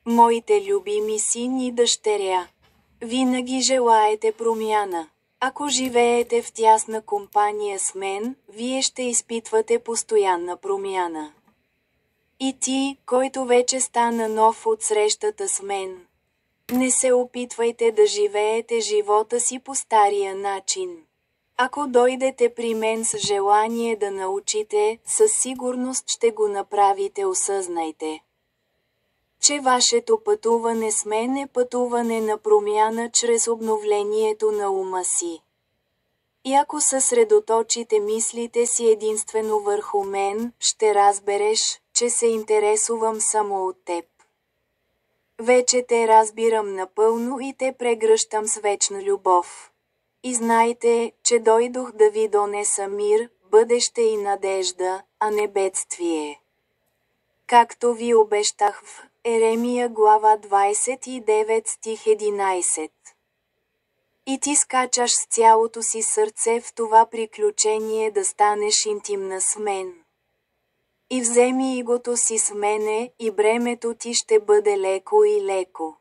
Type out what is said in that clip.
Моите любими син и дъщеря. Винаги желаете промяна. Ако живеете в тясна компания с мен, вие ще изпитвате постоянна промяна. И ти, който вече стана нов от срещата с мен. Не се опитвайте да живеете живота си по стария начин. Ако дойдете при мен с желание да научите, със сигурност ще го направите. Осъзнайте, че вашето пътуване с мен е пътуване на промяна чрез обновлението на ума си. И ако съсредоточите мислите си единствено върху мен, ще разбереш, че се интересувам само от теб. Вече те разбирам напълно и те прегръщам с вечна любов. И знайте, че дойдох да ви донеса мир, бъдеще и надежда, а не бедствие. Както ви обещах в Еремия глава 29 стих 11. И ти скачаш с цялото си сърце в това приключение да станеш интимна с мен. И вземи игото си с мене, и бремето ти ще бъде леко и леко.